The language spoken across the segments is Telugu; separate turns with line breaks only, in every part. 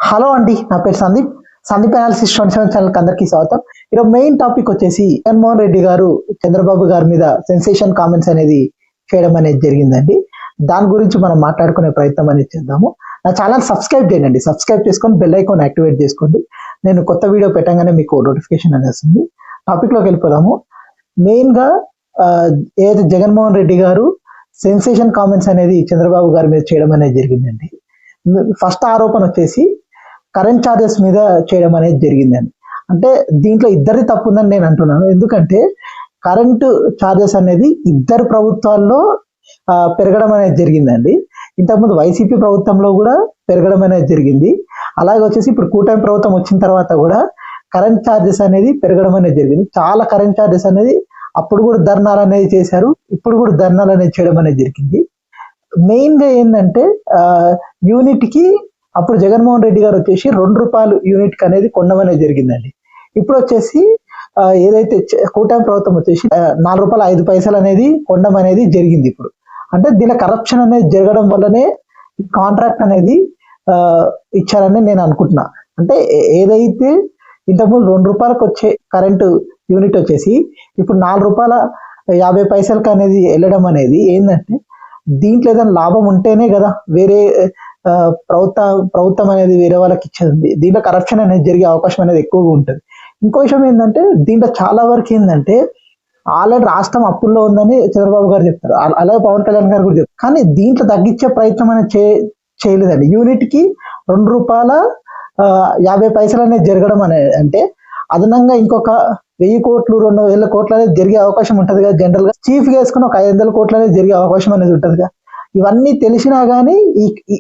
హలో అండి, నా పేరు సందీప్. సందీప్ అనాలిసిస్ 27 ఛానల్కి అందరికీ స్వాగతం. ఈరోజు మెయిన్ టాపిక్ వచ్చేసి జగన్మోహన్ రెడ్డి గారు చంద్రబాబు గారి మీద సెన్సేషన్ కామెంట్స్ అనేది చేయడం అనేది జరిగిందండి. దాని గురించి మనం మాట్లాడుకునే ప్రయత్నం అనేది చేద్దాము. నా ఛానల్ సబ్స్క్రైబ్ చేయండి, సబ్స్క్రైబ్ చేసుకొని బెల్ ఐకాన్ యాక్టివేట్ చేసుకోండి. నేను కొత్త వీడియో పెట్టగానే మీకు నోటిఫికేషన్ అనేది వస్తుంది. టాపిక్లోకి వెళ్ళిపోదాము. మెయిన్గా ఏదైతే జగన్మోహన్ రెడ్డి గారు సెన్సేషన్ కామెంట్స్ అనేది చంద్రబాబు గారి మీద చేయడం అనేది జరిగిందండి. ఫస్ట్ ఆరోపణ వచ్చేసి కరెంట్ ఛార్జెస్ మీద చేయడం అనేది జరిగిందండి. అంటే దీంట్లో ఇద్దరి తప్పు ఉందని నేను అంటున్నాను. ఎందుకంటే కరెంటు ఛార్జెస్ అనేది ఇద్దరు ప్రభుత్వాల్లో పెరగడం అనేది జరిగిందండి. ఇంతకుముందు వైసీపీ ప్రభుత్వంలో కూడా పెరగడం అనేది జరిగింది. అలాగే వచ్చేసి ఇప్పుడు కూటమి ప్రభుత్వం వచ్చిన తర్వాత కూడా కరెంట్ ఛార్జెస్ అనేది పెరగడం అనేది జరిగింది. చాలా కరెంట్ ఛార్జెస్ అనేది అప్పుడు కూడా ధర్నాలు అనేది చేశారు, ఇప్పుడు కూడా ధర్నాలు అనేది చేయడం అనేది జరిగింది. మెయిన్గా ఏంటంటే యూనిట్కి అప్పుడు జగన్మోహన్ రెడ్డి గారు వచ్చేసి ₹2 యూనిట్కి అనేది కొనడం అనేది జరిగిందండి. ఇప్పుడు వచ్చేసి ఏదైతే కూటమి ప్రభుత్వం వచ్చేసి ₹4.05 అనేది కొనడం అనేది జరిగింది. ఇప్పుడు అంటే దీనిలో కరప్షన్ అనేది జరగడం వల్లనే కాంట్రాక్ట్ అనేది ఇచ్చారని నేను అనుకుంటున్నా. అంటే ఏదైతే ఇంతకుముందు ₹2 వచ్చే కరెంటు యూనిట్ వచ్చేసి ఇప్పుడు ₹4.50 అనేది వెళ్ళడం అనేది ఏంటంటే దీంట్లో ఏదైనా లాభం ఉంటేనే కదా వేరే ప్రభుత్వం అనేది వేరే వాళ్ళకి ఇచ్చేది. దీంట్లో కరప్షన్ అనేది జరిగే అవకాశం అనేది ఎక్కువగా ఉంటుంది. ఇంకో విషయం ఏంటంటే దీంట్లో చాలా వరకు ఏంటంటే ఆల్రెడీ రాష్ట్రం అప్పుల్లో ఉందని చంద్రబాబు గారు చెప్తారు, అలాగే పవన్ కళ్యాణ్ గారు కూడా చెప్తారు. కానీ దీంట్లో తగ్గించే ప్రయత్నం అనేది చేయలేదండి. యూనిట్కి ₹2.50 అనేది జరగడం అనేది అంటే అదనంగా ఇంకొక 1000 కోట్లు 2000 కోట్లు అనేది జరిగే అవకాశం ఉంటుంది కదా. జనరల్ గా చీఫ్ గా వేసుకుని ఒక 500 కోట్లు అనేది జరిగే అవకాశం అనేది ఉంటుంది కదా. ఇవన్నీ తెలిసినా గానీ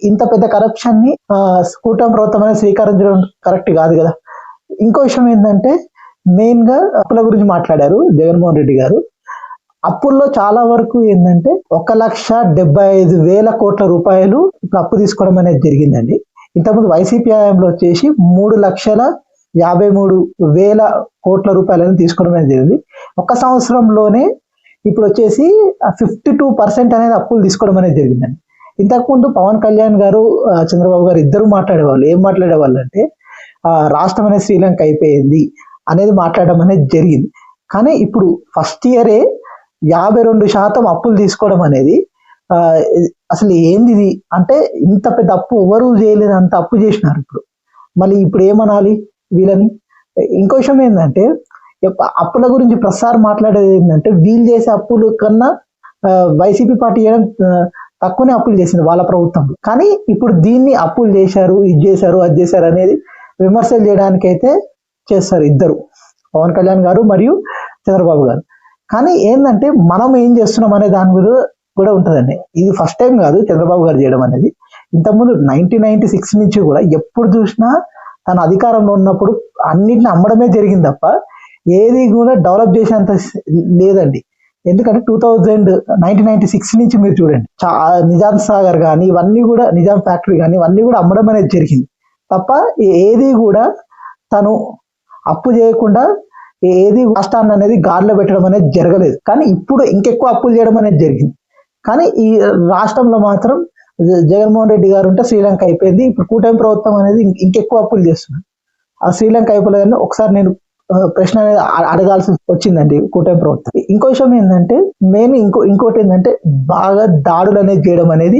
ఇంత పెద్ద కరప్షన్ ని కూటమి ప్రభుత్వం అనేది స్వీకరించడం కరెక్ట్ కాదు కదా. ఇంకో విషయం ఏంటంటే మెయిన్ గా అప్పుల గురించి మాట్లాడారు జగన్మోహన్ రెడ్డి గారు. అప్పుల్లో చాలా వరకు ఏంటంటే 1,75,000 కోట్ల రూపాయలు ఇప్పుడు అప్పు తీసుకోవడం అనేది జరిగిందండి. ఇంతకుముందు వైసీపీ హయాంలో వచ్చేసి 3,53,000 కోట్ల రూపాయలను తీసుకోవడం అనేది జరిగింది. ఒక సంవత్సరంలోనే ఇప్పుడు వచ్చేసి 52% అనేది అప్పులు తీసుకోవడం అనేది జరిగిందండి. ఇంతకుముందు పవన్ కళ్యాణ్ గారు చంద్రబాబు గారు ఇద్దరు మాట్లాడేవాళ్ళు. ఏం మాట్లాడేవాళ్ళు అంటే రాష్ట్రం అనేది శ్రీలంక అయిపోయింది అనేది మాట్లాడడం అనేది జరిగింది. కానీ ఇప్పుడు ఫస్ట్ ఇయరే 52% అప్పులు తీసుకోవడం అనేది అసలు ఏంది ఇది అంటే ఇంత పెద్ద అప్పు ఎవరు చేయలేదు, అంత అప్పు చేసినారు. మళ్ళీ ఇప్పుడు ఏమనాలి వీళ్ళని. ఇంకో విషయం ఏంటంటే అప్పుల గురించి ప్రసారం మాట్లాడేది ఏంటంటే వీళ్ళు చేసే అప్పుల కన్నా వైసీపీ పార్టీ చేయడం తక్కువనే అప్పులు చేసింది వాళ్ళ ప్రభుత్వం. కానీ ఇప్పుడు దీన్ని అప్పులు చేశారు, ఇది చేశారు, అది చేశారు అనేది విమర్శలు చేయడానికి అయితే చేస్తారు ఇద్దరు, పవన్ కళ్యాణ్ గారు మరియు చంద్రబాబు గారు. కానీ ఏంటంటే మనం ఏం చేస్తున్నాం అనే దాని మీద కూడా ఉంటుందండి. ఇది ఫస్ట్ టైం కాదు చంద్రబాబు గారు చేయడం అనేది. ఇంతకుముందు 1996 నుంచి కూడా ఎప్పుడు చూసినా తన అధికారంలో ఉన్నప్పుడు అన్నిటిని అమ్మడమే జరిగింది తప్ప ఏది కూడా డెవలప్ చేసేంత లేదండి. ఎందుకంటే 1996 నుంచి మీరు చూడండి, నిజాం సాగర్ కానీ ఇవన్నీ కూడా, నిజాం ఫ్యాక్టరీ కానీ ఇవన్నీ కూడా అమ్మడం అనేది జరిగింది తప్ప ఏది కూడా తను అప్పు చేయకుండా ఏది రాష్ట్రాన్ని అనేది గాడిలో పెట్టడం అనేది జరగలేదు. కానీ ఇప్పుడు ఇంకెక్కువ అప్పులు చేయడం అనేది జరిగింది. కానీ ఈ రాష్ట్రంలో మాత్రం జగన్మోహన్ రెడ్డి గారు ఉంటే శ్రీలంక అయిపోయింది. ఇప్పుడు కూటమి ప్రభుత్వం అనేది ఇంకెక్కువ అప్పులు చేస్తున్నారు. ఆ శ్రీలంక అయిపోలేదని ఒకసారి నేను ప్రశ్న అడగాల్సి వచ్చిందండి కూటమి ప్రభుత్వం. ఇంకో విషయం ఏంటంటే మెయిన్ ఇంకోటి ఏంటంటే బాగా దాడులు అనేది చేయడం అనేది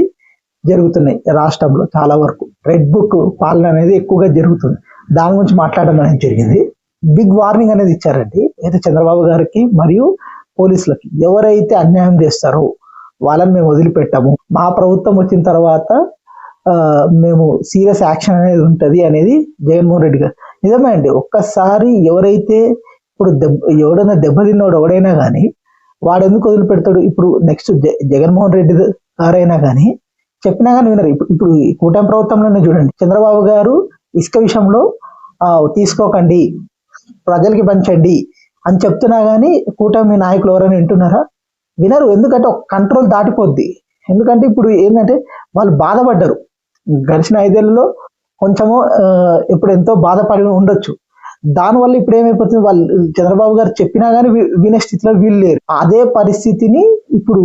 జరుగుతున్నాయి రాష్ట్రంలో. చాలా వరకు రెడ్ బుక్ పాలన అనేది ఎక్కువగా జరుగుతుంది. దాని గురించి మాట్లాడడం అనేది జరిగింది. బిగ్ వార్నింగ్ అనేది ఇచ్చారండి అయితే చంద్రబాబు గారికి మరియు పోలీసులకి. ఎవరైతే అన్యాయం చేస్తారో వాళ్ళని మేము వదిలిపెట్టాము, మా ప్రభుత్వం వచ్చిన తర్వాత మేము సీరియస్ యాక్షన్ అనేది ఉంటుంది అనేది జగన్మోహన్ రెడ్డి గారు. నిజమే అండి. ఒక్కసారి ఎవరైతే ఇప్పుడు ఎవడైనా దెబ్బతిన్నాడు ఎవడైనా కానీ వాడు ఎందుకు వదిలిపెడతాడు? ఇప్పుడు నెక్స్ట్ జగన్మోహన్ రెడ్డి గారైనా కానీ చెప్పినా కానీ వినరు. ఇప్పుడు ఈ కూటమి ప్రభుత్వంలోనే చూడండి, చంద్రబాబు గారు ఇసుక విషయంలో తీసుకోకండి, ప్రజలకి పంచండి అని చెప్తున్నా కానీ కూటమి నాయకులు ఎవరైనా వింటున్నారా? వినరు. ఎందుకంటే ఒక కంట్రోల్ దాటిపోద్ది. ఎందుకంటే ఇప్పుడు ఏంటంటే వాళ్ళు బాధపడ్డారు గడిచిన 5 ఏళ్లలో కొంచెము ఇప్పుడు ఎంతో బాధపడి ఉండొచ్చు. దానివల్ల ఇప్పుడు ఏమైపోతుంది, వాళ్ళు చంద్రబాబు గారు చెప్పినా కానీ వినే స్థితిలో వీళ్ళు లేరు. అదే పరిస్థితిని ఇప్పుడు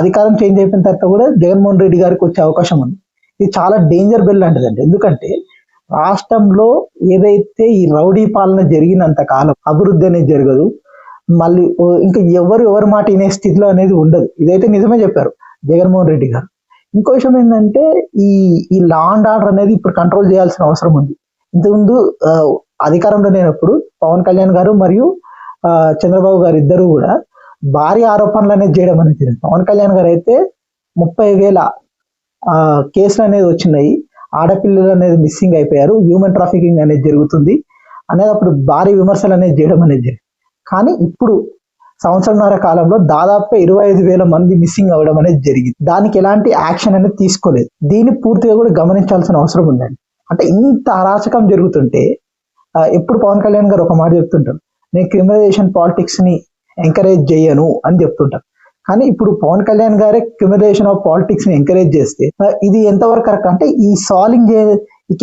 అధికారం చేంజ్ అయిపోయిన తర్వాత కూడా జగన్మోహన్ రెడ్డి గారికి వచ్చే అవకాశం ఉంది. ఇది చాలా డేంజర్ బెల్ లాంటిదండి. ఎందుకంటే రాష్ట్రంలో ఏదైతే ఈ రౌడీ పాలన జరిగినంత కాలం అభివృద్ధి అనేది జరగదు. మళ్ళీ ఇంకా ఎవరు మాట వినే స్థితిలో అనేది ఉండదు. ఇదైతే నిజమే చెప్పారు జగన్మోహన్ రెడ్డి గారు. ఇంకో విషయం ఏంటంటే ఈ ఈ లా అండ్ ఆర్డర్ అనేది ఇప్పుడు కంట్రోల్ చేయాల్సిన అవసరం ఉంది. ఇంతకుముందు అధికారంలో లేనప్పుడు పవన్ కళ్యాణ్ గారు మరియు చంద్రబాబు గారు ఇద్దరు కూడా భారీ ఆరోపణలు అనేది చేయడం అనేది జరిగింది. పవన్ కళ్యాణ్ గారు అయితే 30,000 కేసులు అనేది వచ్చినాయి, ఆడపిల్లలు అనేది మిస్సింగ్ అయిపోయారు, హ్యూమన్ ట్రాఫికింగ్ అనేది జరుగుతుంది అనేది అప్పుడు భారీ విమర్శలు అనేది చేయడం అనేది జరిగింది. కానీ ఇప్పుడు సంవత్సరంన్నర కాలంలో దాదాపుగా 25,000 మంది మిస్సింగ్ అవ్వడం అనేది జరిగింది. దానికి ఎలాంటి యాక్షన్ అనేది తీసుకోలేదు. దీన్ని పూర్తిగా కూడా గమనించాల్సిన అవసరం ఉందండి. అంటే ఇంత అరాచకం జరుగుతుంటే ఎప్పుడు పవన్ కళ్యాణ్ గారు ఒక మాట చెప్తుంటారు, నేను క్రిమినలైజేషన్ పాలిటిక్స్ ని ఎంకరేజ్ చేయను అని చెప్తుంటారు. కానీ ఇప్పుడు పవన్ కళ్యాణ్ గారే క్రిమినలైజేషన్ ఆఫ్ పాలిటిక్స్ ని ఎంకరేజ్ చేస్తే ఇది ఎంతవరకు కరెక్ట్? అంటే ఈ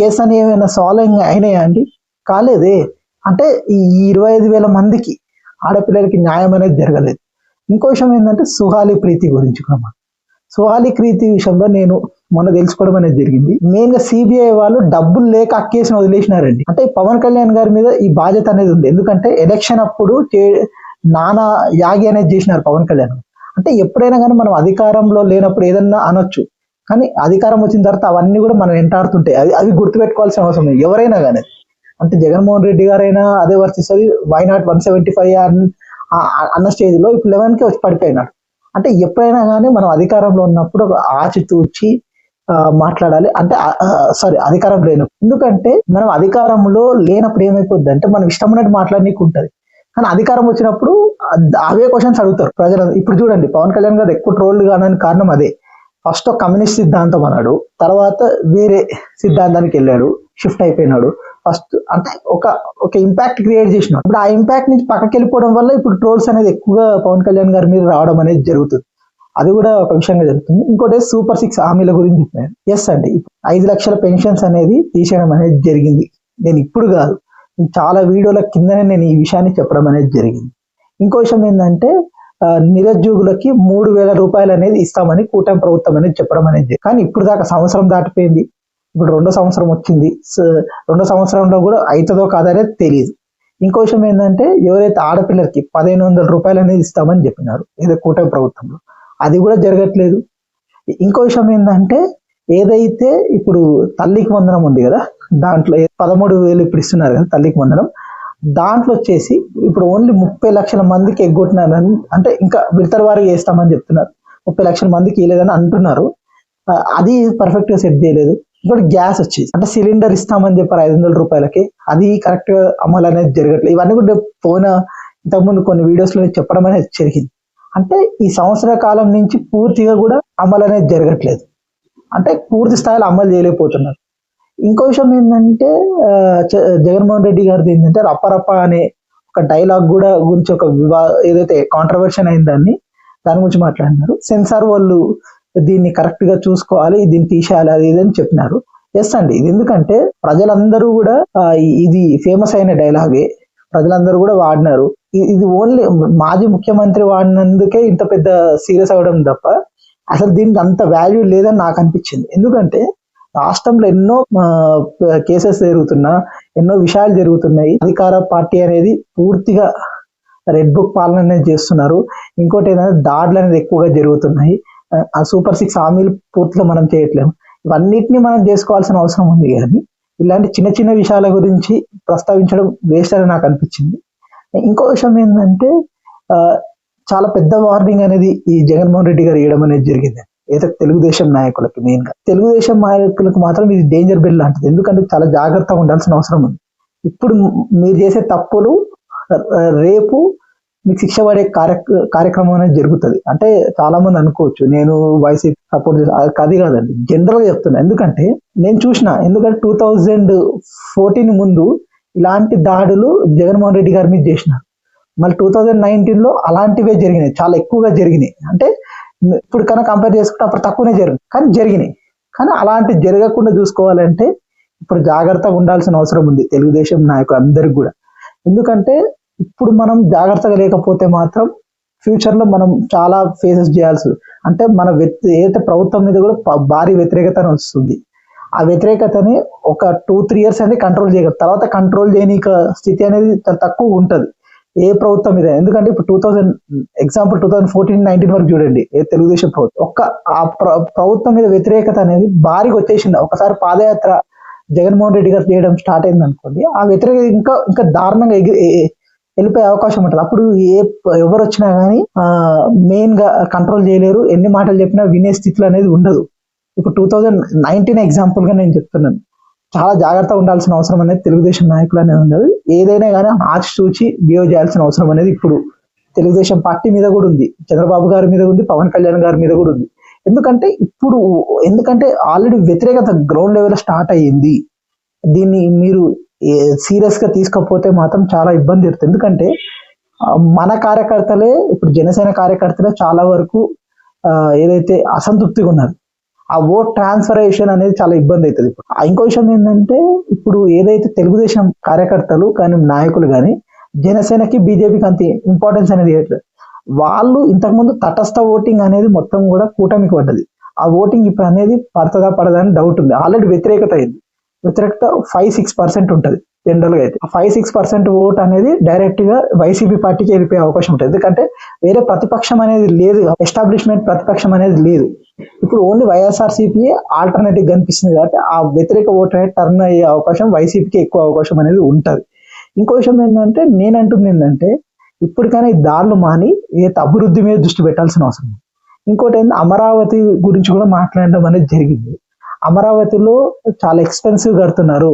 కేసు అని ఏమైనా సాల్వింగ్ అయినాయా అండి? కాలేదే. అంటే ఈ 25,000 మందికి ఆడపిల్లలకి న్యాయం అనేది జరగలేదు. ఇంకో విషయం ఏంటంటే సుహాలి ప్రీతి గురించి కూడా. సుహాలి ప్రీతి విషయంలో నేను మొన్న తెలుసుకోవడం అనేది జరిగింది. మెయిన్ గా సిబిఐ వాళ్ళు డబ్బులు లేక ఆ కేసును వదిలేసినారండి. అంటే పవన్ కళ్యాణ్ గారి మీద ఈ బాధ్యత అనేది ఉంది. ఎందుకంటే ఎలక్షన్ అప్పుడు నానా యాగి అనేది చేసినారు పవన్ కళ్యాణ్. అంటే ఎప్పుడైనా కానీ మనం అధికారంలో లేనప్పుడు ఏదన్నా అనొచ్చు, కానీ అధికారం వచ్చిన తర్వాత అవన్నీ కూడా మనం వెంటాడుతుంటాయి. అవి గుర్తుపెట్టుకోవాల్సిన అవసరం లేదు ఎవరైనా కానీ. అంటే జగన్మోహన్ రెడ్డి గారైనా అదే వర్తిస్తుంది. వై నాట్ 175 అన్న స్టేజ్ లో ఇప్పుడు 11కి వచ్చి పడిపోయినాడు. అంటే ఎప్పుడైనా కానీ మనం అధికారంలో ఉన్నప్పుడు ఆచితూచి మాట్లాడాలి. అంటే అధికారం లేనప్పుడు. ఎందుకంటే మనం అధికారంలో లేనప్పుడు ఏమైపోద్ది అంటే మనం ఇష్టం ఉన్నట్టు మాట్లాడనీకు ఉంటుంది. కానీ అధికారం వచ్చినప్పుడు అవే క్వశ్చన్స్ అడుగుతారు ప్రజలు. ఇప్పుడు చూడండి పవన్ కళ్యాణ్ గారు ఎక్కువ ట్రోల్డ్ కావడానికి కారణం అదే. ఫస్ట్ ఒక కమ్యూనిస్ట్ సిద్ధాంతం అన్నాడు, తర్వాత వేరే సిద్ధాంతానికి వెళ్ళాడు, షిఫ్ట్ అయిపోయినాడు. ఫస్ట్ అంటే ఒక ఇంపాక్ట్ క్రియేట్ చేసినాడు. ఇప్పుడు ఆ ఇంపాక్ట్ నుంచి పక్కకి వెళ్ళిపోవడం వల్ల ఇప్పుడు ట్రోల్స్ అనేది ఎక్కువగా పవన్ కళ్యాణ్ గారి మీద రావడం అనేది జరుగుతుంది. అది కూడా ఒక విషయంగా జరుగుతుంది. ఇంకోటి సూపర్ 6 హామీల గురించి చెప్పాను. ఎస్ అండి, 5 లక్షల పెన్షన్స్ అనేది తీసేయడం అనేది జరిగింది. నేను ఇప్పుడు కాదు, చాలా వీడియోల కిందనే నేను ఈ విషయాన్ని చెప్పడం అనేది జరిగింది. ఇంకో విషయం ఏంటంటే నిరుద్యోగులకి 3,000 రూపాయలు అనేది ఇస్తామని కూటమి ప్రభుత్వం అనేది చెప్పడం అనేది. కానీ ఇప్పుడు దాకా సంవత్సరం దాటిపోయింది, ఇప్పుడు 2వ సంవత్సరం వచ్చింది. 2వ సంవత్సరంలో కూడా అవుతుందో కాదనేది తెలియదు. ఇంకో విషయం ఏంటంటే ఎవరైతే ఆడపిల్లలకి 1,500 రూపాయలు అనేది ఇస్తామని చెప్పినారు ఏదో కూటమి ప్రభుత్వంలో, అది కూడా జరగట్లేదు. ఇంకో విషయం ఏంటంటే ఏదైతే ఇప్పుడు తల్లికి వందనం ఉంది కదా, దాంట్లో 13,000 ఇప్పుడు ఇస్తున్నారు కదా తల్లికి వందనం, దాంట్లో వచ్చేసి ఇప్పుడు ఓన్లీ 30 లక్షల మందికి ఎగ్గొట్టినారని, అంటే ఇంకా విడతల వారీగా వేస్తామని చెప్తున్నారు. 30 లక్షల మందికి ఇవ్వలేదని అంటున్నారు. అది పర్ఫెక్ట్ గా సెట్ చేయలేదు. ఇంకోటి గ్యాస్ వచ్చేసి అంటే సిలిండర్ ఇస్తామని చెప్పారు 500 రూపాయలకి, అది కరెక్ట్ గా అమలు అనేది జరగట్లేదు. ఇవన్నీ కూడా ఇంతకుముందు కొన్ని వీడియోస్ లో చెప్పడం అనేది జరిగింది. అంటే ఈ సంవత్సర కాలం నుంచి పూర్తిగా కూడా అమలు అనేది జరగట్లేదు. అంటే పూర్తి స్థాయిలో అమలు చేయలేకపోతున్నారు. ఇంకో విషయం ఏంటంటే జగన్మోహన్ రెడ్డి గారిది ఏంటంటే రప్పరప్ప అనే ఒక డైలాగ్ కూడా గురించి ఒక ఏదైతే కాంట్రవర్షన్ అయిందాన్ని దాని గురించి మాట్లాడినారు. సెన్సార్ వాళ్ళు దీన్ని కరెక్ట్ గా చూసుకోవాలి, దీన్ని తీసేయాలి, అది ఇది అని చెప్పినారు. ఎస్ అండి, ఇది ఎందుకంటే ప్రజలందరూ కూడా ఇది ఫేమస్ అయిన డైలాగే, ప్రజలందరూ కూడా వాడినారు. ఇది ఓన్లీ మాజీ ముఖ్యమంత్రి వాడినందుకే ఇంత పెద్ద సీరియస్ అవ్వడం తప్ప అసలు దీనికి అంత వాల్యూ లేదని నాకు అనిపించింది. ఎందుకంటే రాష్ట్రంలో ఎన్నో కేసెస్ జరుగుతున్నా, ఎన్నో విషయాలు జరుగుతున్నాయి. అధికార పార్టీ అనేది పూర్తిగా రెడ్ బుక్ పాలన అనేది చేస్తున్నారు. ఇంకోటి ఏంటంటే దాడులు అనేది ఎక్కువగా జరుగుతున్నాయి. ఆ సూపర్ 6 హామీలు పూర్తిగా మనం చేయట్లేము. ఇవన్నిటిని మనం చేసుకోవాల్సిన అవసరం ఉంది. కానీ ఇలాంటి చిన్న చిన్న విషయాల గురించి ప్రస్తావించడం వేస్ట్ అని నాకు అనిపించింది. ఇంకో విషయం ఏంటంటే చాలా పెద్ద వార్నింగ్ అనేది ఈ జగన్మోహన్ రెడ్డి గారు ఇవ్వడం అనేది జరిగింది. ఏదో తెలుగుదేశం నాయకులకి, మెయిన్ గా తెలుగుదేశం నాయకులకు మాత్రం ఇది డేంజర్ బెల్ లాంటిది. ఎందుకంటే చాలా జాగ్రత్తగా ఉండాల్సిన అవసరం ఉంది. ఇప్పుడు మీరు చేసే తప్పులు రేపు మీకు శిక్ష పడే కార్యక్రమం అనేది జరుగుతుంది. అంటే చాలా మంది అనుకోవచ్చు నేను వైసీపీ సపోర్ట్ చేసి, అది కాదండి, జనరల్ గా చెప్తున్నా. ఎందుకంటే నేను చూసిన, ఎందుకంటే 2014 ముందు ఇలాంటి దాడులు జగన్మోహన్ రెడ్డి గారి మీద చేసినారు. మళ్ళీ 2019లో అలాంటివే జరిగినాయి, చాలా ఎక్కువగా జరిగినాయి. అంటే ఇప్పుడు కన్నా కంపేర్ చేసుకుంటే అప్పుడు తక్కువనే జరిగినాయి. కానీ అలాంటి జరగకుండా చూసుకోవాలంటే ఇప్పుడు జాగ్రత్తగా ఉండాల్సిన అవసరం ఉంది తెలుగుదేశం నాయకులు అందరికి కూడా. ఎందుకంటే ఇప్పుడు మనం జాగ్రత్తగా లేకపోతే మాత్రం ఫ్యూచర్ లో మనం చాలా ఫేసెస్ చేయాల్సి, అంటే మన ఏదైతే ప్రభుత్వం మీద కూడా భారీ వ్యతిరేకత వస్తుంది. ఆ వ్యతిరేకతని ఒక 2-3 ఇయర్స్ అనేది కంట్రోల్ చేయగలరు. తర్వాత కంట్రోల్ చేయని స్థితి అనేది తక్కువ ఉంటుంది ఏ ప్రభుత్వం మీద. ఎందుకంటే ఇప్పుడు 2014-19 వరకు చూడండి, ఏ తెలుగుదేశం ప్రభుత్వం ఆ ప్రభుత్వం మీద వ్యతిరేకత అనేది భారీగా వచ్చేసింది. ఒకసారి పాదయాత్ర జగన్మోహన్ రెడ్డి గారు చేయడం స్టార్ట్ అయింది అనుకోండి, ఆ వ్యతిరేకత ఇంకా దారుణంగా వెళ్ళిపోయే అవకాశం ఉంటుంది. అప్పుడు ఎవరు వచ్చినా కానీ మెయిన్ గా కంట్రోల్ చేయలేరు, ఎన్ని మాటలు చెప్పినా వినే స్థితిలో అనేది ఉండదు. ఇప్పుడు 2019 ఎగ్జాంపుల్ గా నేను చెప్తున్నాను. చాలా జాగ్రత్తగా ఉండాల్సిన అవసరం అనేది తెలుగుదేశం నాయకులు అనేది ఉండదు. ఏదైనా కానీ ఆచి చూచి బిహేవ్ చేయాల్సిన అవసరం అనేది ఇప్పుడు తెలుగుదేశం పార్టీ మీద కూడా ఉంది, చంద్రబాబు గారి మీద ఉంది, పవన్ కళ్యాణ్ గారి మీద కూడా ఉంది. ఎందుకంటే ఆల్రెడీ వ్యతిరేకత గ్రౌండ్ లెవెల్ స్టార్ట్ అయ్యింది. దీన్ని మీరు సీరియస్ గా తీసుకోకపోతే మాత్రం చాలా ఇబ్బంది అవుతుంది. ఎందుకంటే మన కార్యకర్తలే, ఇప్పుడు జనసేన కార్యకర్తలే చాలా వరకు ఏదైతే అసంతృప్తిగా ఉన్నారు, ఆ ఓట్ ట్రాన్స్ఫరేషన్ అనేది చాలా ఇబ్బంది అవుతుంది. ఇప్పుడు ఇంకో విషయం ఏంటంటే, ఇప్పుడు ఏదైతే తెలుగుదేశం కార్యకర్తలు కానీ నాయకులు కానీ జనసేనకి బీజేపీకి అంత ఇంపార్టెన్స్ అనేది ఇవ్వట్లేదు. వాళ్ళు ఇంతకుముందు తటస్థ ఓటింగ్ అనేది మొత్తం కూడా కూటమికి పడ్డది. ఆ ఓటింగ్ ఇప్పుడు అనేది పడతదా పడదా అని డౌట్ ఉంది. ఆల్రెడీ వ్యతిరేకత అయింది. వ్యతిరేకత 5-6% ఉంటుంది జనరల్ గా. అయితే 5-6% ఓట్ అనేది డైరెక్ట్ గా వైసీపీ పార్టీకి వెళ్ళిపోయే అవకాశం ఉంటుంది. ఎందుకంటే వేరే ప్రతిపక్షం అనేది లేదు, ఎస్టాబ్లిష్మెంట్ ప్రతిపక్షం అనేది లేదు. ఇప్పుడు ఓన్లీ వైఎస్ఆర్సీపీ ఆల్టర్నేటివ్ కనిపిస్తుంది కాబట్టి ఆ వ్యతిరేక ఓట్ అనేది టర్న్ అయ్యే అవకాశం వైసీపీకి ఎక్కువ అవకాశం అనేది ఉంటుంది. ఇంకో విషయం ఏంటంటే, నేనంటుంది ఏంటంటే, ఇప్పటికైనా ఈ దారులు మాని అభివృద్ధి మీద దృష్టి పెట్టాల్సిన అవసరం. ఇంకోటి ఏంటంటే, అమరావతి గురించి కూడా మాట్లాడడం అనేది జరిగింది. అమరావతిలో చాలా ఎక్స్పెన్సివ్ కడుతున్నారు,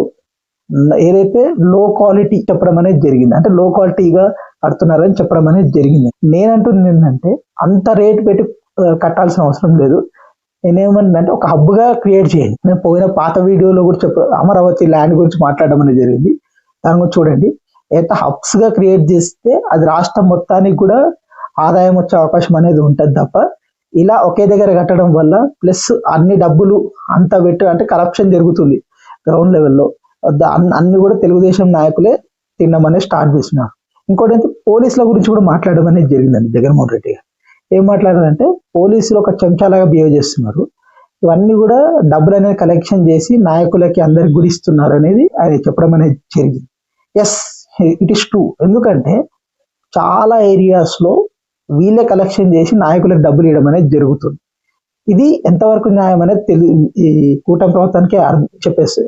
ఏదైతే లో క్వాలిటీ చెప్పడం అనేది జరిగింది, అంటే లో క్వాలిటీగా కడుతున్నారని చెప్పడం అనేది జరిగింది. నేనంటుంది ఏంటంటే, అంత రేట్ పెట్టి కట్టాల్సిన అవసరం లేదు. నేనేమంటే ఒక హబ్ గా క్రియేట్ చేయండి. నేను పోయిన పాత వీడియోలో కూడా అమరావతి ల్యాండ్ గురించి మాట్లాడడం అనేది జరిగింది. దాని గురించి చూడండి. అయితే హబ్స్ గా క్రియేట్ చేస్తే అది రాష్ట్రం మొత్తానికి కూడా ఆదాయం వచ్చే అవకాశం అనేది ఉంటుంది తప్ప, ఇలా ఒకే దగ్గర కట్టడం వల్ల ప్లస్ అన్ని డబ్బులు అంత అంటే కరప్షన్ జరుగుతుంది గ్రౌండ్ లెవెల్లో. అన్ని కూడా తెలుగుదేశం నాయకులే తినమనే స్టార్ట్ చేస్తున్నారు. ఇంకోటి అయితే పోలీసుల గురించి కూడా మాట్లాడడం అనేది జరిగిందండి. జగన్మోహన్ రెడ్డి గారు ఏం మాట్లాడారంటే, పోలీసులు ఒక చెంచాలాగా బిహేవ్ చేస్తున్నారు, ఇవన్నీ కూడా డబ్బులు అనేది కలెక్షన్ చేసి నాయకులకి అందరికి గుడిస్తున్నారు అనేది ఆయన చెప్పడం అనేది జరిగింది. Yes, it is true. ఎందుకంటే చాలా ఏరియాస్ లో వీళ్ళే కలెక్షన్ చేసి నాయకులకు డబ్బులు ఇవ్వడం అనేది జరుగుతుంది. ఇది ఎంతవరకు న్యాయం అనేది ఈ కూటమి ప్రభుత్వానికి చెప్పేసి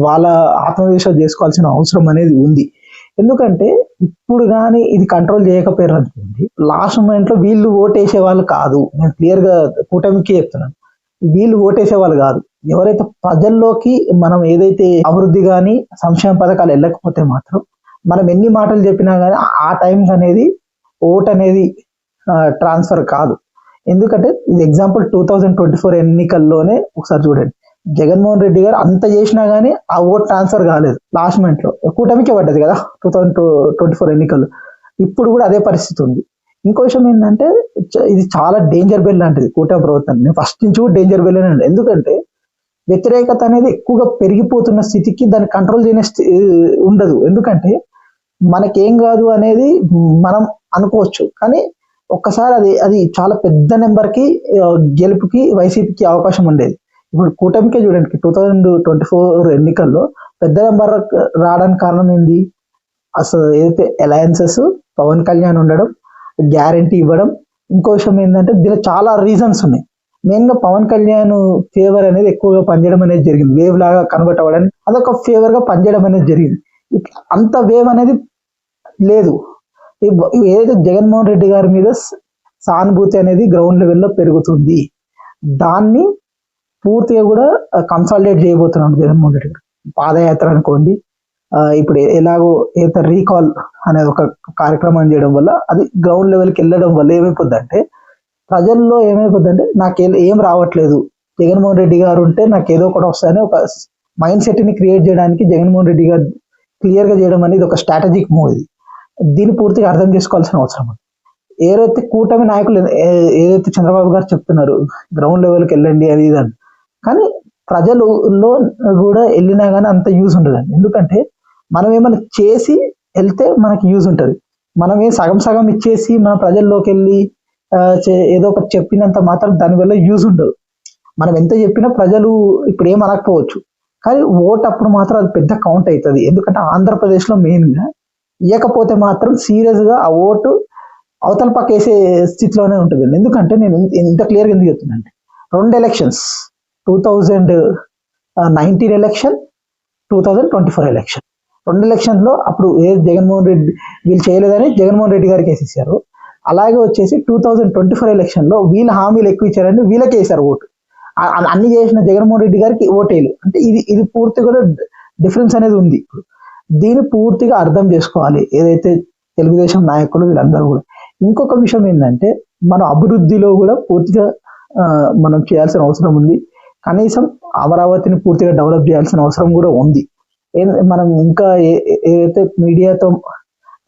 వాళ్ళ ఆత్మవిశ్వాసం చేసుకోవాల్సిన అవసరం అనేది ఉంది. ఎందుకంటే ఇప్పుడు కానీ ఇది కంట్రోల్ చేయకపోయారు అనుకోండి, లాస్ట్ మూమెంట్ లో వీళ్ళు ఓటేసే వాళ్ళు కాదు. నేను క్లియర్ గా కూటమికి చెప్తున్నాను, వీళ్ళు ఓటేసే వాళ్ళు కాదు. ఎవరైతే ప్రజల్లోకి మనం ఏదైతే అభివృద్ధి కానీ సంక్షేమ పథకాలు వెళ్ళకపోతే మాత్రం మనం ఎన్ని మాటలు చెప్పినా కానీ ఆ టైంకి అనేది ఓట్ అనేది ట్రాన్స్ఫర్ కాదు. ఎందుకంటే ఇది ఎగ్జాంపుల్ 2024 ఎన్నికల్లోనే ఒకసారి చూడండి, జగన్మోహన్ రెడ్డి గారు అంత చేసినా గానీ ఆ ఓట్ ట్రాన్స్ఫర్ కాలేదు. లాస్ట్ మినిట్ లో కూటమికే పడ్డది కదా 2024 ఎన్నికల్లో. ఇప్పుడు కూడా అదే పరిస్థితి ఉంది. ఇంకో విషయం ఏంటంటే, ఇది చాలా డేంజర్ బెల్ లాంటిది కూటమి ప్రభుత్వం. నేను ఫస్ట్ నుంచి కూడా డేంజర్ బెల్ అని, ఎందుకంటే వ్యతిరేకత అనేది ఎక్కువగా పెరిగిపోతున్న స్థితికి దాన్ని కంట్రోల్ చేయని ఉండదు. ఎందుకంటే మనకేం కాదు అనేది మనం అనుకోవచ్చు, కానీ ఒక్కసారి అది చాలా పెద్ద నెంబర్కి గెలుపుకి వైసీపీకి అవకాశం ఉండేది. ఇప్పుడు కూటమికే చూడండి, 2024 ఎన్నికల్లో పెద్ద నెంబర్ రావడానికి కారణం ఏంది? అసలు ఏదైతే అలయన్సెస్, పవన్ కళ్యాణ్ ఉండడం, గ్యారంటీ ఇవ్వడం. ఇంకో విషయం ఏంటంటే, దీనిలో చాలా రీజన్స్ ఉన్నాయి. మెయిన్ గా పవన్ కళ్యాణ్ ఫేవర్ అనేది ఎక్కువగా పనిచేయడం అనేది జరిగింది, వేవ్ లాగా కన్వర్ట్ అవ్వడానికి అదొక ఫేవర్ గా పనిచేయడం అనేది జరిగింది. అంత వేవ్ అనేది లేదు. ఏదైతే జగన్మోహన్ రెడ్డి గారి మీద సానుభూతి అనేది గ్రౌండ్ లెవెల్లో పెరుగుతుంది, దాన్ని పూర్తిగా కూడా కన్సాలిడేట్ చేయబోతున్నాడు జగన్మోహన్ రెడ్డి గారు. పాదయాత్ర అనుకోండి, ఇప్పుడు ఎలాగో ఏదైతే రీకాల్ అనేది ఒక కార్యక్రమం చేయడం వల్ల అది గ్రౌండ్ లెవెల్కి వెళ్ళడం వల్ల ఏమైపోద్దంటే, ప్రజల్లో ఏమైపోద్దంటే నాకు ఏం రావట్లేదు, జగన్మోహన్ రెడ్డి గారు ఉంటే నాకు ఏదో ఒకటి వస్తాయని ఒక మైండ్ సెట్ ని క్రియేట్ చేయడానికి జగన్మోహన్ రెడ్డి గారు క్లియర్ గా చేయడం అనేది ఒక స్ట్రాటజిక్ మూవ్. ఇది దీన్ని పూర్తిగా అర్థం చేసుకోవాల్సిన అవసరం ఉంది. ఏదైతే కూటమి నాయకులు ఏదైతే చంద్రబాబు గారు చెప్తున్నారు గ్రౌండ్ లెవెల్కి వెళ్ళండి అది ఇదని, కానీ ప్రజలలో కూడా వెళ్ళినా కానీ అంత యూజ్ ఉండదండి. ఎందుకంటే మనం ఏమైనా చేసి వెళ్తే మనకి యూజ్ ఉంటుంది. మనం సగం సగం ఇచ్చేసి మన ప్రజల్లోకి వెళ్ళి ఏదో ఒకటి చెప్పినంత మాత్రం దానివల్ల యూజ్ ఉండదు. మనం ఎంత చెప్పినా ప్రజలు ఇప్పుడు ఏం అనకపోవచ్చు, కానీ ఓటు అప్పుడు మాత్రం అది పెద్ద కౌంట్ అవుతుంది. ఎందుకంటే ఆంధ్రప్రదేశ్లో మెయిన్గా ఇవ్వకపోతే మాత్రం సీరియస్గా ఆ ఓటు అవతల పక్క వేసే స్థితిలోనే ఉంటుంది. ఎందుకంటే నేను ఇంత క్లియర్గా ఎందుకు చెప్తున్నాను అంటే 2 ఎలక్షన్స్, 2019 ఎలక్షన్, 2024 ఎలక్షన్, 2 ఎలక్షన్లో అప్పుడు జగన్మోహన్ రెడ్డి వీళ్ళు చేయలేదని జగన్మోహన్ రెడ్డి గారికి వేసేసారు. అలాగే వచ్చేసి 2024 ఎలక్షన్లో వీళ్ళ హామీలు ఎక్కువ ఇచ్చారని వీళ్ళకే వేశారు ఓటు. అన్ని చేసిన జగన్మోహన్ రెడ్డి గారికి ఓటేలు. అంటే ఇది పూర్తి కూడా డిఫరెన్స్ అనేది ఉంది. దీన్ని పూర్తిగా అర్థం చేసుకోవాలి ఏదైతే తెలుగుదేశం నాయకులు వీళ్ళందరూ కూడా. ఇంకొక విషయం ఏంటంటే మన అభివృద్ధిలో కూడా పూర్తిగా మనం చేయాల్సిన అవసరం ఉంది. కనీసం అమరావతిని పూర్తిగా డెవలప్ చేయాల్సిన అవసరం కూడా ఉంది. మనం ఇంకా ఏదైతే మీడియాతో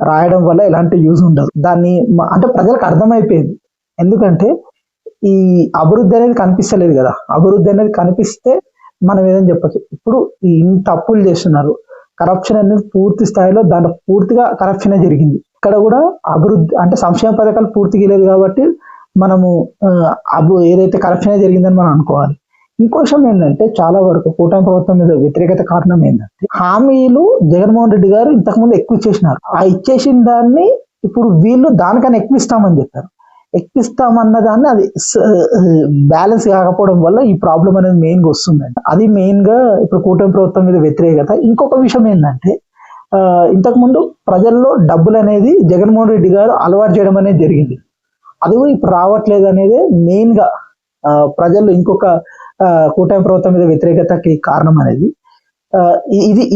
రాయడం వల్ల ఎలాంటి యూజ్ ఉండదు. దాన్ని అంటే ప్రజలకు అర్థమైపోయింది. ఎందుకంటే ఈ అభివృద్ధి అనేది కనిపిస్తలేదు కదా. అభివృద్ధి అనేది కనిపిస్తే మనం ఏదని చెప్పచ్చు. ఇప్పుడు ఇంత అప్పులు చేస్తున్నారు, కరప్షన్ అనేది పూర్తి స్థాయిలో దాంట్లో పూర్తిగా కరప్షనే జరిగింది. ఇక్కడ కూడా అభివృద్ధి అంటే సంక్షేమ పథకాలు పూర్తిగా లేదు కాబట్టి మనము ఏదైతే కరప్షనే జరిగిందని మనం అనుకోవాలి. ఇంకో విషయం ఏంటంటే చాలా వరకు కూటమి ప్రభుత్వం మీద వ్యతిరేకత కారణం ఏంటంటే హామీలు జగన్మోహన్ రెడ్డి గారు ఇంతకుముందు ఎక్కువ ఇచ్చేసినారు. ఆ ఇచ్చేసిన దాన్ని ఇప్పుడు వీళ్ళు దానికన్నా ఎక్కువ ఇస్తామని చెప్పారు. ఎక్కిస్తామన్న దాన్ని అది బ్యాలెన్స్ కాకపోవడం వల్ల ఈ ప్రాబ్లం అనేది మెయిన్గా వస్తుందండి. అది మెయిన్గా ఇప్పుడు కూటమి ప్రభుత్వం మీద వ్యతిరేకత. ఇంకొక విషయం ఏంటంటే ఇంతకుముందు ప్రజల్లో డబ్బులు అనేది జగన్మోహన్ రెడ్డి గారు అలవాటు చేయడం అనేది జరిగింది. అది ఇప్పుడు రావట్లేదు అనేది మెయిన్గా ప్రజల్లో ఇంకొక కూటమి ప్రభుత్వం మీద వ్యతిరేకతకి కారణం అనేది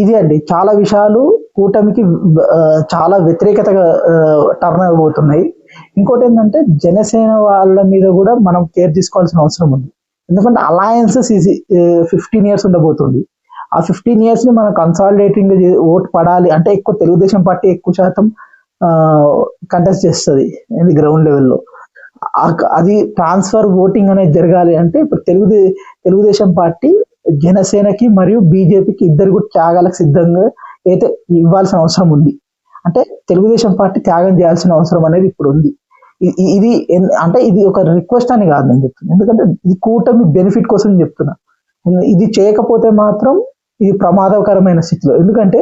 ఇది అండి. చాలా విషయాలు కూటమికి చాలా వ్యతిరేకతగా టర్న్ అయిపోతున్నాయి. ఇంకోటి ఏంటంటే జనసేన వాళ్ళ మీద కూడా మనం కేర్ తీసుకోవాల్సిన అవసరం ఉంది. ఎందుకంటే అలయన్సెస్ 15 years ఉండబోతుంది. ఆ 15 years ని మనం కన్సాలిడేటింగ్ ఓటు పడాలి అంటే ఎక్కువ తెలుగుదేశం పార్టీ ఎక్కువ శాతం కంటెస్ట్ చేస్తుంది గ్రౌండ్ లెవెల్లో. అది ట్రాన్స్ఫర్ ఓటింగ్ అనేది జరగాలి అంటే ఇప్పుడు తెలుగుదేశం పార్టీ జనసేనకి మరియు బీజేపీకి ఇద్దరు కూడా త్యాగాలకు సిద్ధంగా అయితే ఇవ్వాల్సిన అవసరం ఉంది. అంటే తెలుగుదేశం పార్టీ త్యాగం చేయాల్సిన అవసరం అనేది ఇప్పుడు ఉంది. ఇది అంటే ఇది ఒక రిక్వెస్ట్ అని కాదు నేను చెప్తున్నా, ఎందుకంటే ఇది కూటమి బెనిఫిట్ కోసం చెప్తున్నా. ఇది చేయకపోతే మాత్రం ఇది ప్రమాదకరమైన స్థితిలో. ఎందుకంటే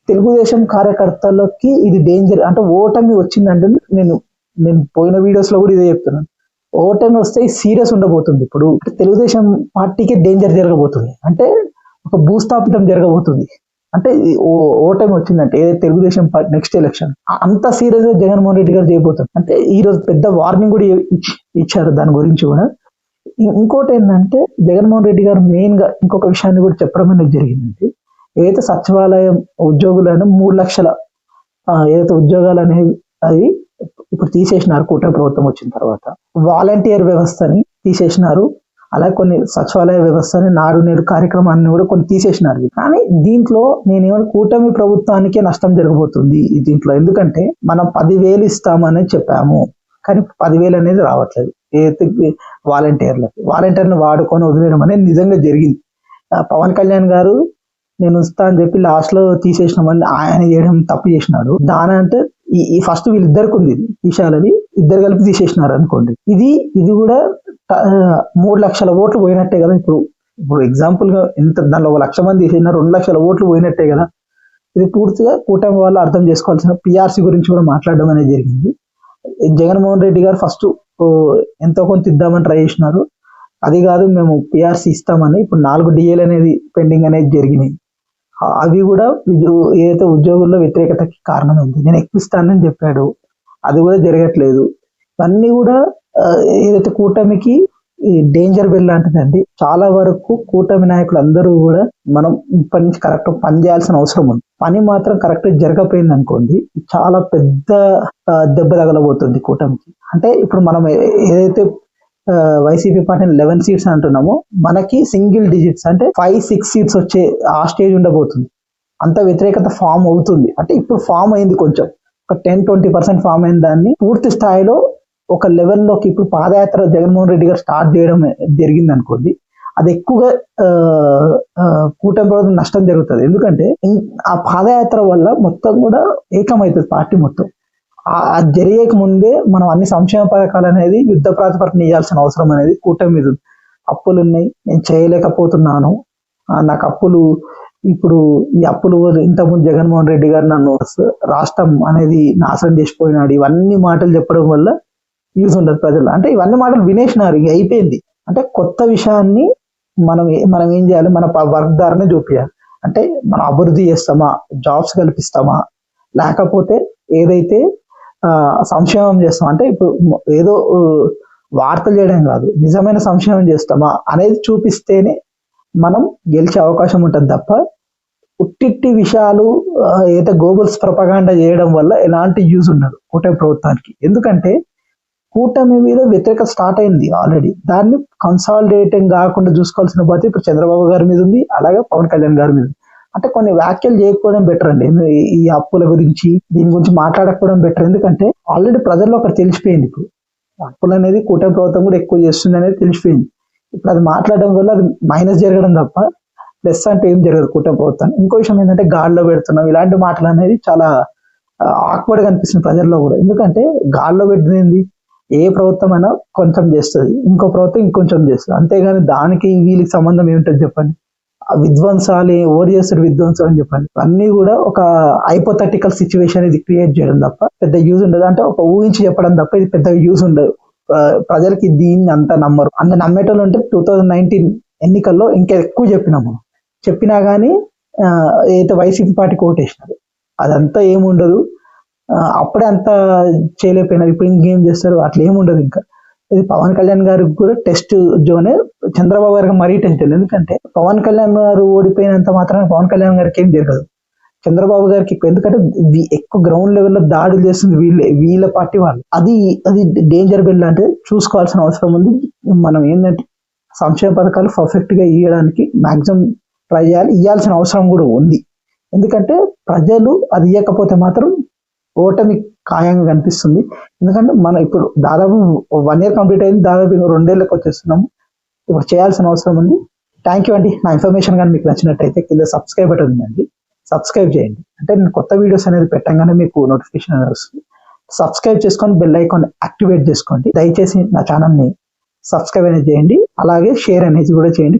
తెలుగుదేశం కార్యకర్తలకి ఇది డేంజర్. అంటే ఓటమి వచ్చిందంటే నేను పోయిన వీడియోస్ లో కూడా ఇదే చెప్తున్నాను. ఓటమి వస్తే సీరియస్ ఉండబోతుంది. ఇప్పుడు తెలుగుదేశం పార్టీకి డేంజర్ జరగబోతుంది. అంటే ఒక భూస్థాపితం జరగబోతుంది. అంటే ఓటమి వచ్చిందంటే తెలుగుదేశం పార్టీ నెక్స్ట్ ఎలక్షన్ అంత సీరియస్ గా జగన్మోహన్ రెడ్డి గారు చేయబోతారు. అంటే ఈ రోజు పెద్ద వార్నింగ్ కూడా ఇచ్చారు దాని గురించి కూడా. ఇంకోటి ఏంటంటే జగన్మోహన్ రెడ్డి గారు మెయిన్ గా ఇంకొక విషయాన్ని కూడా చెప్పడం అనేది జరిగిందంటే ఏదైతే సచివాలయం ఉద్యోగులను 3 లక్షల ఏదైతే ఉద్యోగాలు అనేవి అది ఇప్పుడు తీసేసినారు కూటమి ప్రభుత్వం వచ్చిన తర్వాత. వాలంటీర్ వ్యవస్థని తీసేసినారు. అలాగే కొన్ని సచివాలయ వ్యవస్థని నాడు నేడు కార్యక్రమాన్ని కూడా కొన్ని తీసేసినారు. కానీ దీంట్లో నేనేమైనా కూటమి ప్రభుత్వానికే నష్టం జరగబోతుంది దీంట్లో. ఎందుకంటే మనం 10,000 ఇస్తామని చెప్పాము, కానీ 10,000 అనేది రావట్లేదు. ఏదైతే వాలంటీర్ని వాడుకొని వదిలేయడం అనేది నిజంగా జరిగింది. పవన్ కళ్యాణ్ గారు నేను ఇస్తా అని చెప్పి లాస్ట్ లో తీసేసినామని ఆయన చేయడం తప్పు చేసినాడు. దానంటే ఈ ఫస్ట్ వీళ్ళిద్దరికి ఉంది విషయాలని ఇద్దరు కలిపి తీసేసినారు అనుకోండి. ఇది కూడా 3 లక్షల ఓట్లు పోయినట్టే కదా. ఇప్పుడు ఎగ్జాంపుల్ గా ఎంత దానిలో 1 లక్ష మంది తీసేసినా 2 లక్షల ఓట్లు పోయినట్టే కదా. ఇది పూర్తిగా కూటమి వాళ్ళు అర్థం చేసుకోవాల్సిన. పిఆర్సీ గురించి కూడా మాట్లాడడం అనేది జరిగింది. జగన్మోహన్ రెడ్డి గారు ఫస్ట్ ఎంతో కొంత ఇద్దామని ట్రై చేసినారు. అది కాదు మేము పిఆర్సీ ఇస్తామని ఇప్పుడు 4 DL అనేది పెండింగ్ అనేది జరిగినాయి. అవి కూడా ఏదైతే ఉద్యోగుల్లో వ్యతిరేకతకి కారణమైంది. నేను ఎక్కువిస్తానని చెప్పాడు, అది కూడా జరగట్లేదు. ఇవన్నీ కూడా ఏదైతే కూటమికి డేంజర్ బెల్ లాంటిదండి. చాలా వరకు కూటమి నాయకులు అందరూ కూడా మనం ఇప్పటి నుంచి కరెక్ట్ పని చేయాల్సిన అవసరం ఉంది. పని మాత్రం కరెక్ట్ జరగపోయింది అనుకోండి చాలా పెద్ద దెబ్బ తగలబోతుంది కూటమికి. అంటే ఇప్పుడు మనం ఏదైతే వైసీపీ పార్టీ 11 seats అంటున్నామో మనకి సింగిల్ డిజిట్స్ అంటే 5-6 seats వచ్చే ఆ స్టేజ్ ఉండబోతుంది. అంత వ్యతిరేకత ఫామ్ అవుతుంది. అంటే ఇప్పుడు ఫామ్ అయింది, కొంచెం ఒక 10-20% ఫామ్ అయిన దాన్ని పూర్తి స్థాయిలో ఒక లెవెల్లోకి ఇప్పుడు పాదయాత్ర జగన్మోహన్ రెడ్డి గారు స్టార్ట్ చేయడం జరిగింది అనుకోండి, అది ఎక్కువగా కూటమి ప్రభుత్వం నష్టం జరుగుతుంది. ఎందుకంటే ఆ పాదయాత్ర వల్ల మొత్తం కూడా ఏకమవుతుంది పార్టీ మొత్తం. అది జరిగేక ముందే మనం అన్ని సంక్షేమ పథకాలు అనేది యుద్ధ ప్రాతిపదికన ఇవ్వాల్సిన అవసరం అనేది కూటమి మీద ఉంది. అప్పులు ఉన్నాయి, నేను చేయలేకపోతున్నాను, నాకు అప్పులు, ఇప్పుడు ఈ అప్పులు ఇంతకుముందు జగన్మోహన్ రెడ్డి గారు నన్ను రాష్ట్రం అనేది నాశనం చేసిపోయినాడు, ఇవన్నీ మాటలు చెప్పడం వల్ల యూజ్ ఉండదు ప్రజలు. అంటే ఇవన్నీ మాటలు వినేసినారు, ఇక అయిపోయింది. అంటే కొత్త విషయాన్ని మనం ఏం చేయాలి, మన వర్క్ ద్వారానే చూపించాలి. అంటే మనం అభివృద్ధి చేస్తామా, జాబ్స్ కల్పిస్తామా, లేకపోతే ఏదైతే సంక్షేమం చేస్తాం, అంటే ఇప్పుడు ఏదో వార్తలు చేయడం కాదు, నిజమైన సంక్షేమం చేస్తామా అనేది చూపిస్తేనే మనం గెలిచే అవకాశం ఉంటుంది తప్ప ఉట్టిట్టి విషయాలు ఏదో గోబల్స్ ప్రపగాండా చేయడం వల్ల ఎలాంటి యూజ్ ఉండదు కూటమి ప్రభుత్వానికి. ఎందుకంటే కూటమి మీద వ్యతిరేకత స్టార్ట్ అయింది ఆల్రెడీ, దాన్ని కన్సాలిడేటింగ్ కాకుండా చూసుకోవాల్సిన బాధ్యత ఇప్పుడు చంద్రబాబు గారి మీద ఉంది, అలాగే పవన్ కళ్యాణ్ గారి మీద. అంటే కొన్ని వ్యాఖ్యలు చేయకపోవడం బెటర్ అండి, ఈ అప్పుల గురించి దీని గురించి మాట్లాడకపోవడం బెటర్. ఎందుకంటే ఆల్రెడీ ప్రజల్లో ఒకటి తెలిసిపోయింది, ఇప్పుడు అప్పులు అనేది కూటమి ప్రభుత్వం కూడా ఎక్కువ చేస్తుంది అనేది తెలిసిపోయింది. ఇప్పుడు అది మాట్లాడడం వల్ల అది మైనస్ జరగడం తప్ప ప్లస్ అంటే ఏం జరగదు కూటమి ప్రభుత్వం. ఇంకో విషయం ఏంటంటే గాల్లో పెడుతున్నాం, ఇలాంటి మాటలు అనేది చాలా ఆక్వర్డ్ గా అనిపిస్తుంది ప్రజల్లో కూడా. ఎందుకంటే గాల్లో పెట్టింది ఏ ప్రభుత్వం అయినా కొంచెం చేస్తుంది, ఇంకో ప్రభుత్వం ఇంకొంచెం చేస్తుంది, అంతేగాని దానికి వీళ్ళకి సంబంధం ఏమిటని చెప్పండి. విధ్వంసాలు ఓడి చేస్తారు, విధ్వంసం అని చెప్పండి. అన్ని కూడా ఒక హైపోథెటికల్ సిచ్యువేషన్ ఇది క్రియేట్ చేయడం తప్ప పెద్ద యూజ్ ఉండదు. అంటే ఒక ఊహించి చెప్పడం తప్ప ఇది పెద్ద యూజ్ ఉండదు. ప్రజలకి దీన్ని అంత నమ్మరు. అంత నమ్మేటోళ్ళు ఉంటే 2019 ఎన్నికల్లో ఇంకా ఎక్కువ చెప్పినా కానీ అయితే వైసీపీ పార్టీకి ఓటేసినారు, అదంతా ఏముండదు. అప్పుడే అంత చేయలేకపోయినారు, ఇప్పుడు ఇంకేం చేస్తారు, అట్లా ఏముండదు. ఇంకా ఇది పవన్ కళ్యాణ్ గారికి కూడా టెస్ట్ జోనే, చంద్రబాబు గారికి మరీ టెస్ట్. ఎందుకంటే పవన్ కళ్యాణ్ గారు ఓడిపోయినంత మాత్రాన పవన్ కళ్యాణ్ గారికి ఏం జరగదు, చంద్రబాబు గారికి ఎక్కువ. ఎందుకంటే ఎక్కువ గ్రౌండ్ లెవెల్లో దాడులు చేస్తుంది వీళ్ళ పార్టీ వాళ్ళు. అది డేంజర్ బెల్ అంటే చూసుకోవాల్సిన అవసరం ఉంది. మనం ఏంటంటే సంక్షేమ పథకాలు పర్ఫెక్ట్ గా ఇవ్వడానికి మాక్సిమం ట్రై చేయాలి, ఇవ్వాల్సిన అవసరం కూడా ఉంది. ఎందుకంటే ప్రజలు అది ఇవ్వకపోతే మాత్రం ఓటమి ఖాయంగా కనిపిస్తుంది. ఎందుకంటే మనం ఇప్పుడు దాదాపు 1 year కంప్లీట్ అయింది, దాదాపు 2 ఏళ్ళకి వచ్చేస్తున్నాము. ఇప్పుడు చేయాల్సిన అవసరం ఉంది. థ్యాంక్ యూ అండి. నా ఇన్ఫర్మేషన్ కానీ మీకు నచ్చినట్టయితే కింద సబ్స్క్రైబ్ బటన్ ఉందండి, సబ్స్క్రైబ్ చేయండి. అంటే నేను కొత్త వీడియోస్ అనేది పెట్టగానే మీకు నోటిఫికేషన్ అనేది వస్తుంది. సబ్స్క్రైబ్ చేసుకొని బెల్ ఐకాన్ యాక్టివేట్ చేసుకోండి. దయచేసి నా ఛానల్ని సబ్స్క్రైబ్ అనేది చేయండి, అలాగే షేర్ అనేది కూడా చేయండి.